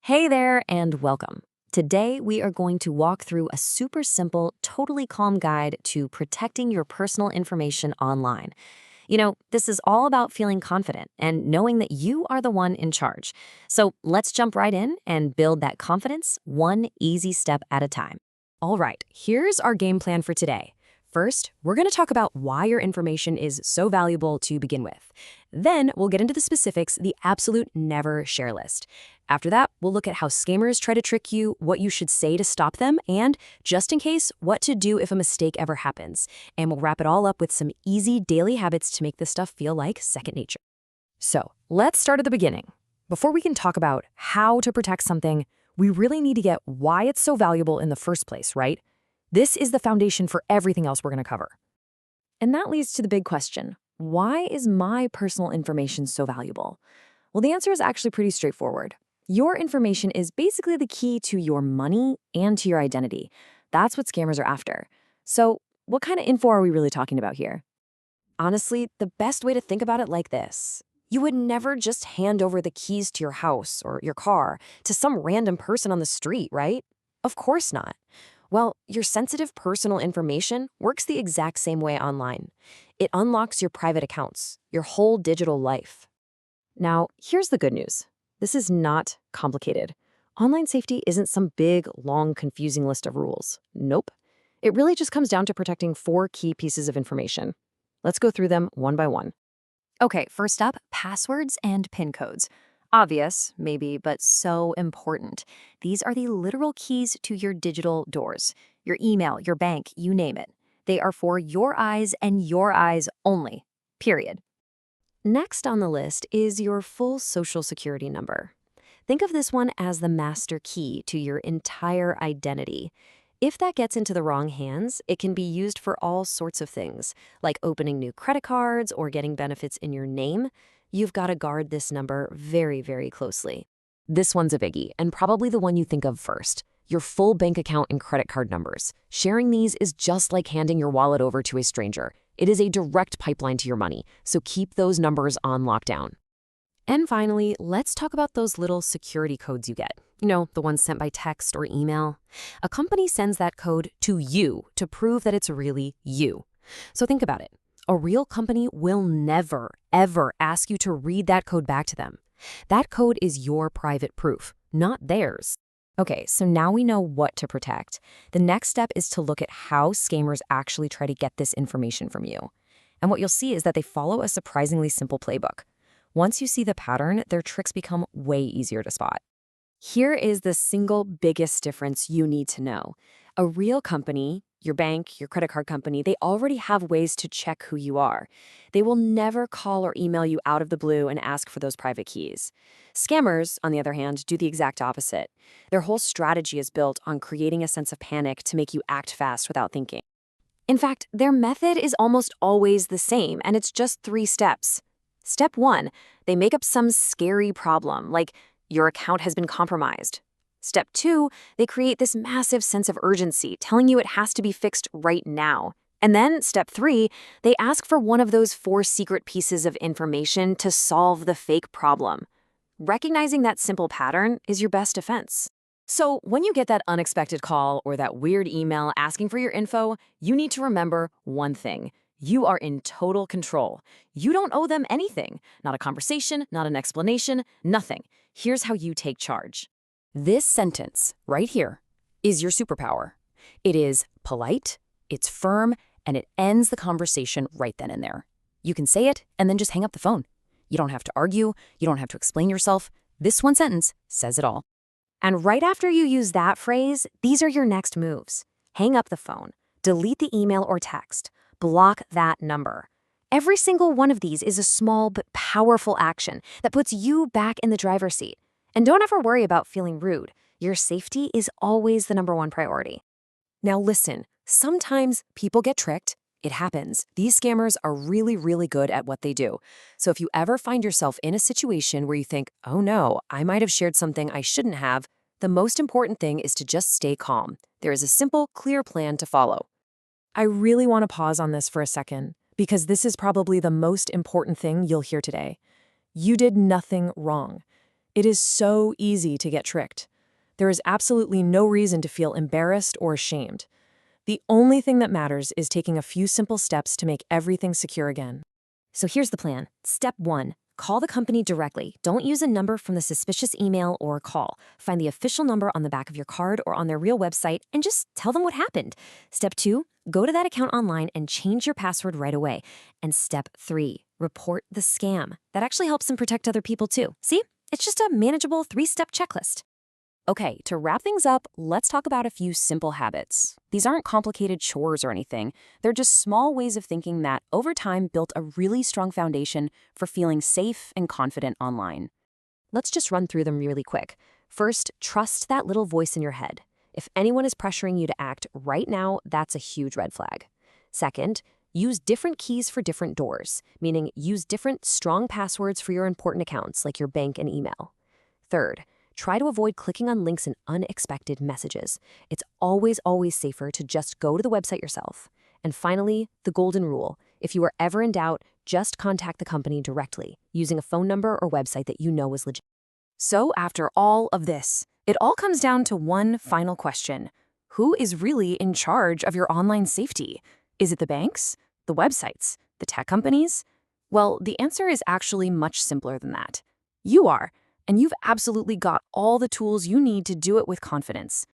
Hey there, and welcome. Today, we are going to walk through a super simple, totally calm guide to protecting your personal information online. This is all about feeling confident and knowing that you are the one in charge. So let's jump right in and build that confidence one easy step at a time. All right, here's our game plan for today. First, we're going to talk about why your information is so valuable to begin with. Then, we'll get into the specifics, the absolute never share list. After that, we'll look at how scammers try to trick you, what you should say to stop them, and, just in case, what to do if a mistake ever happens. And we'll wrap it all up with some easy daily habits to make this stuff feel like second nature. So, let's start at the beginning. Before we can talk about how to protect something, we really need to get why it's so valuable in the first place, right? This is the foundation for everything else we're going to cover. And that leads to the big question, why is my personal information so valuable? Well, the answer is actually pretty straightforward. Your information is basically the key to your money and to your identity. That's what scammers are after. So, what kind of info are we really talking about here? Honestly, the best way to think about it like this. You would never just hand over the keys to your house or your car to some random person on the street, right? Of course not. Well, your sensitive personal information works the exact same way online. It unlocks your private accounts, your whole digital life. Now, here's the good news. This is not complicated. Online safety isn't some big, long, confusing list of rules. Nope. It really just comes down to protecting 4 key pieces of information. Let's go through them one by one. Okay, first up, passwords and PIN codes. Obvious, maybe, but so important. These are the literal keys to your digital doors. Your email, your bank, you name it. They are for your eyes and your eyes only. Period. Next on the list is your full social security number. Think of this one as the master key to your entire identity. If that gets into the wrong hands, it can be used for all sorts of things, like opening new credit cards or getting benefits in your name. You've got to guard this number very, very closely. This one's a biggie, and probably the one you think of first. Your full bank account and credit card numbers. Sharing these is just like handing your wallet over to a stranger. It is a direct pipeline to your money, so keep those numbers on lockdown. And finally, let's talk about those little security codes you get. The ones sent by text or email. A company sends that code to you to prove that it's really you. So think about it. A real company will never, ever ask you to read that code back to them. That code is your private proof, not theirs. Okay, so now we know what to protect. The next step is to look at how scammers actually try to get this information from you. And what you'll see is that they follow a surprisingly simple playbook. Once you see the pattern, their tricks become way easier to spot. Here is the single biggest difference you need to know. A real company, your bank, your credit card company, they already have ways to check who you are. They will never call or email you out of the blue and ask for those private keys. Scammers, on the other hand, do the exact opposite. Their whole strategy is built on creating a sense of panic to make you act fast without thinking. In fact, their method is almost always the same, and it's just 3 steps. Step 1, they make up some scary problem, like your account has been compromised. Step 2, they create this massive sense of urgency, telling you it has to be fixed right now. And then, step 3, they ask for one of those 4 secret pieces of information to solve the fake problem. Recognizing that simple pattern is your best defense. So, when you get that unexpected call or that weird email asking for your info, you need to remember one thing. You are in total control. You don't owe them anything. Not a conversation, not an explanation, nothing. Here's how you take charge. This sentence, right here, is your superpower. It is polite, it's firm, and it ends the conversation right then and there. You can say it and then just hang up the phone. You don't have to argue, you don't have to explain yourself. This one sentence says it all. And right after you use that phrase, these are your next moves. Hang up the phone, delete the email or text, block that number. Every single one of these is a small but powerful action that puts you back in the driver's seat. And don't ever worry about feeling rude. Your safety is always the #1 priority. Now listen, sometimes people get tricked. It happens. These scammers are really, really good at what they do. So if you ever find yourself in a situation where you think, oh no, I might have shared something I shouldn't have, the most important thing is to just stay calm. There is a simple, clear plan to follow. I really want to pause on this for a second, because this is probably the most important thing you'll hear today. You did nothing wrong. It is so easy to get tricked. There is absolutely no reason to feel embarrassed or ashamed. The only thing that matters is taking a few simple steps to make everything secure again. So here's the plan. Step 1. Call the company directly. Don't use a number from the suspicious email or call. Find the official number on the back of your card or on their real website and just tell them what happened. Step 2. Go to that account online and change your password right away. And step 3. Report the scam. That actually helps them protect other people too. See? It's just a manageable 3-step checklist. Okay, to wrap things up, let's talk about a few simple habits. These aren't complicated chores or anything. They're just small ways of thinking that, over time, built a really strong foundation for feeling safe and confident online. Let's just run through them really quick. First, trust that little voice in your head. If anyone is pressuring you to act right now, that's a huge red flag. Second, use different keys for different doors, meaning use different strong passwords for your important accounts like your bank and email. Third, try to avoid clicking on links in unexpected messages. It's always safer to just go to the website yourself. And finally, the golden rule. If you are ever in doubt, just contact the company directly, using a phone number or website that you know is legit. So after all of this, it all comes down to one final question. Who is really in charge of your online safety? Is it the banks, the websites, the tech companies? Well, the answer is actually much simpler than that. You are, and you've absolutely got all the tools you need to do it with confidence.